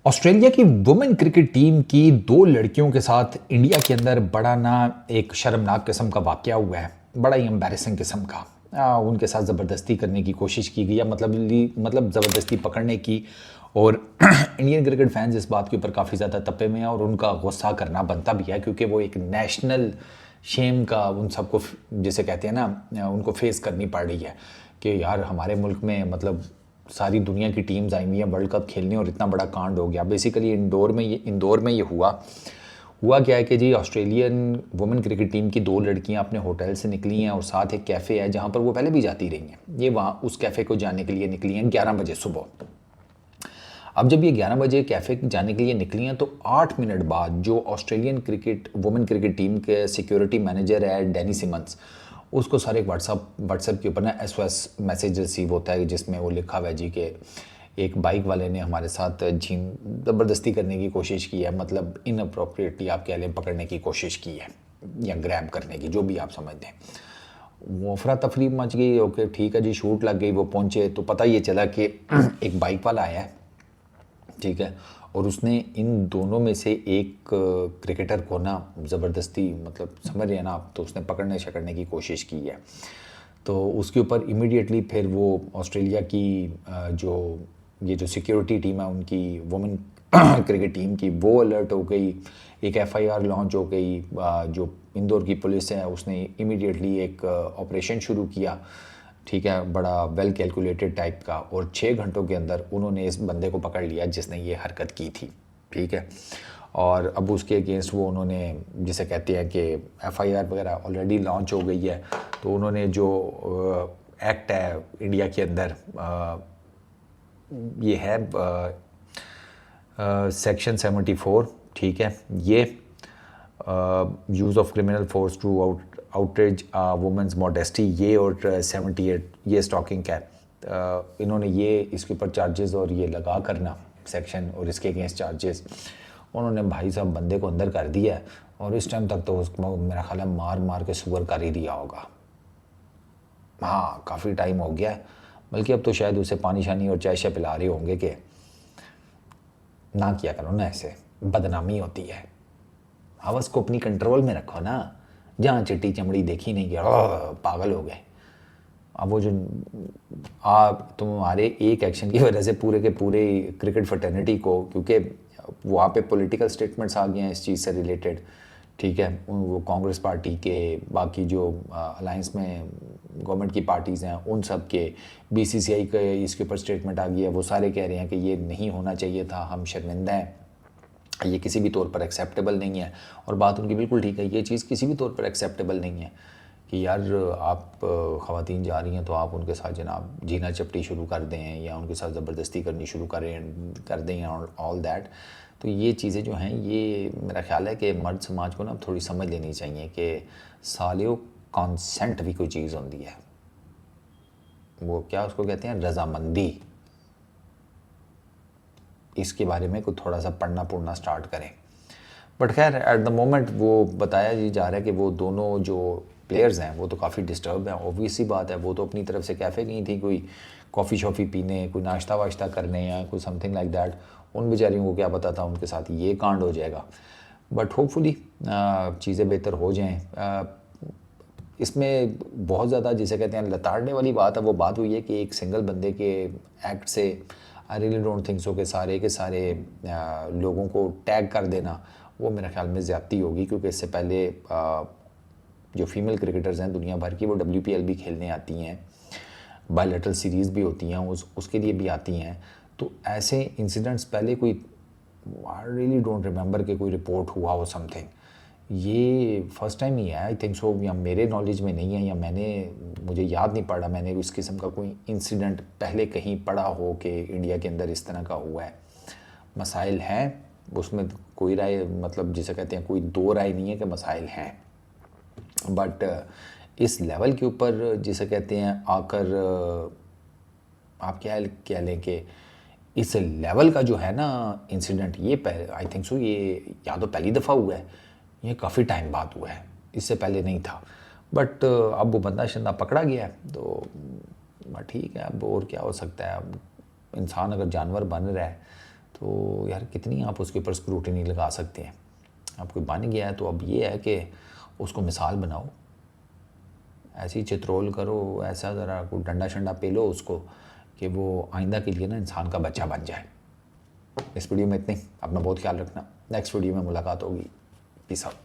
Australia की women cricket team की दो लड़कियों के साथ इंडिया के अंदर बड़ा ना एक शर्मनाक किस्म का वाकया हुआ है। बड़ा ही एम्बैरेसिंग किस्म का उनके साथ ज़बरदस्ती करने की कोशिश की गई है, मतलब ज़बरदस्ती पकड़ने की। और इंडियन क्रिकेट फैंस इस बात के ऊपर काफ़ी ज़्यादा तपे में हैं और उनका गुस्सा करना बनता भी है, क्योंकि वो एक नेशनल शेम का उन सबको जिसे कहते हैं ना उनको फेस करनी पड़ रही है कि यार हमारे मुल्क में मतलब सारी दुनिया की टीम्स आई हुई हैं वर्ल्ड कप खेलने और इतना बड़ा कांड हो गया। बेसिकली इंदौर में ये हुआ क्या है कि जी ऑस्ट्रेलियन वुमेन क्रिकेट टीम की दो लड़कियां अपने होटल से निकली हैं और साथ एक कैफ़े है जहां पर वो पहले भी जाती रही हैं। ये वहाँ उस कैफ़े को जाने के लिए निकली हैं 11 बजे सुबह। अब जब ये 11 बजे कैफ़े जाने के लिए निकली हैं तो 8 मिनट बाद जो ऑस्ट्रेलियन वुमेन क्रिकेट टीम के सिक्योरिटी मैनेजर है डैनी सिमंस, उसको सारे व्हाट्सएप के ऊपर ना एसओएस मैसेज रिसीव होता है जिसमें वो लिखा हुआ है जी कि एक बाइक वाले ने हमारे साथ ज़बरदस्ती करने की कोशिश की है, मतलब इनअप्रोप्रिएटली आप कह लें पकड़ने की कोशिश की है या ग्रैब करने की, जो भी आप समझ दें। वो अफरा तफरी मच गई। ओके ठीक है जी, शूट लग गई। वो पहुंचे तो पता ये चला कि एक बाइक वाला आया है, ठीक है, और उसने इन दोनों में से एक क्रिकेटर को ना ज़बरदस्ती, मतलब समझ रहे हैं ना आप, तो उसने पकड़ने की कोशिश की है। तो उसके ऊपर इमीडिएटली फिर वो ऑस्ट्रेलिया की जो सिक्योरिटी टीम है उनकी वुमेन क्रिकेट टीम की वो अलर्ट हो गई। एक एफआईआर लॉन्च हो गई। जो इंदौर की पुलिस है उसने इमीडिएटली एक ऑपरेशन शुरू किया, ठीक है, बड़ा वेल कैलकुलेटेड टाइप का, और 6 घंटों के अंदर उन्होंने इस बंदे को पकड़ लिया जिसने ये हरकत की थी, ठीक है। और अब उसके अगेंस्ट वो उन्होंने जिसे कहते हैं कि एफआईआर वगैरह ऑलरेडी लॉन्च हो गई है। तो उन्होंने जो एक्ट है इंडिया के अंदर ये है सेक्शन 74, ठीक है, ये use of criminal force to outrage women's modesty, ये और 78 ये स्टॉकिंग का इन्होंने ये इसके ऊपर चार्जेस और ये लगा करना सेक्शन और इसके अगेंस्ट चार्जेस उन्होंने भाई साहब बंदे को अंदर कर दिया है। और इस टाइम तक तो उसको मेरा ख्याल है मार मार के सुअर कर ही दिया होगा। हाँ, काफ़ी टाइम हो गया है, बल्कि अब तो शायद उसे पानी शानी और चाय शाय पिला रहे होंगे कि ना किया करो ना, ऐसे बदनामी होती है। हवस को अपनी कंट्रोल में रखो ना। जहाँ चिट्टी चमड़ी देखी नहीं गया पागल हो गए। अब वो जो आप तुम्हारे एक एक्शन की वजह से पूरे के पूरे क्रिकेट फर्टर्निटी को, क्योंकि वहाँ पे पॉलिटिकल स्टेटमेंट्स आ गए हैं इस चीज़ से रिलेटेड, ठीक है, वो कांग्रेस पार्टी के, बाकी जो अलायंस में गवर्नमेंट की पार्टीज़ हैं उन सब के, बीसीसीआई के इसके ऊपर स्टेटमेंट आ गई है। वो सारे कह रहे हैं कि ये नहीं होना चाहिए था, हम शर्मिंदा हैं, ये किसी भी तौर पर एक्सेप्टेबल नहीं है। और बात उनकी बिल्कुल ठीक है, ये चीज़ किसी भी तौर पर एक्सेप्टेबल नहीं है कि यार आप ख़वातीन जा रही हैं तो आप उनके साथ जनाब जीना चपटी शुरू कर दें या उनके साथ ज़बरदस्ती करनी शुरू कर दें और ऑल दैट। तो ये चीज़ें जो हैं ये मेरा ख्याल है कि मर्द समाज को ना थोड़ी समझ लेनी चाहिए कि सालियो कॉन्सेंट भी कोई चीज़ होती है। वो क्या उसको कहते हैं, रजामंदी। इसके बारे में कुछ थोड़ा सा पढ़ना स्टार्ट करें। बट खैर एट द मोमेंट वो बताया जी जा रहा है कि वो दोनों जो प्लेयर्स हैं वो तो काफ़ी डिस्टर्ब हैं। ऑब्वियस सी बात है, वो तो अपनी तरफ से कैफ़े गई थी कोई कॉफ़ी शॉफ़ी पीने, कोई नाश्ता वाश्ता करने या कोई समथिंग लाइक दैट। उन बेचारियों को क्या पता था उनके साथ ये कांड हो जाएगा। बट होपफुली चीज़ें बेहतर हो जाएँ। इसमें बहुत ज़्यादा जिसे कहते हैं लताड़ने वाली बात है, वो बात हुई है कि एक सिंगल बंदे के एक्ट से I really don't think so के सारे लोगों को टैग कर देना वो मेरे ख्याल में ज़्यादती होगी, क्योंकि इससे पहले जो फीमेल क्रिकेटर्स हैं दुनिया भर की वो WPL भी खेलने आती हैं, बायलैटरल सीरीज़ भी होती हैं, उसके लिए भी आती हैं। तो ऐसे इंसिडेंट्स पहले कोई आई रियली डोंट रिमेंबर कि कोई रिपोर्ट हुआ हो समथिंग। ये फर्स्ट टाइम ही है आई थिंक सो, या मेरे नॉलेज में नहीं है या मुझे याद नहीं पड़ा मैंने इस किस्म का कोई इंसिडेंट पहले कहीं पढ़ा हो कि इंडिया के अंदर इस तरह का हुआ है। मसाइल हैं उसमें, कोई राय मतलब जिसे कहते हैं कोई दो राय नहीं है कि मसाइल हैं, बट इस लेवल के ऊपर जिसे कहते हैं आकर आप क्या कह लें कि इस लेवल का जो है ना इंसिडेंट, ये आई थिंक सो ये या तो पहली दफ़ा हुआ है, ये काफ़ी टाइम बाद हुआ है, इससे पहले नहीं था। बट अब वो बंदा शंदा पकड़ा गया है तो ठीक है, अब और क्या हो सकता है। अब इंसान अगर जानवर बन रहा है तो यार कितनी आप उसके ऊपर स्क्रूटिनी लगा सकते हैं। अब कोई बन गया है तो अब ये है कि उसको मिसाल बनाओ, ऐसी चित्रोल करो, ऐसा ज़रा कोई डंडा शंडा पे लो उसको कि वो आइंदा के लिए ना इंसान का बच्चा बन जाए। इस वीडियो में इतनी, अपना बहुत ख्याल रखना, नेक्स्ट वीडियो में मुलाकात होगी। Peace out.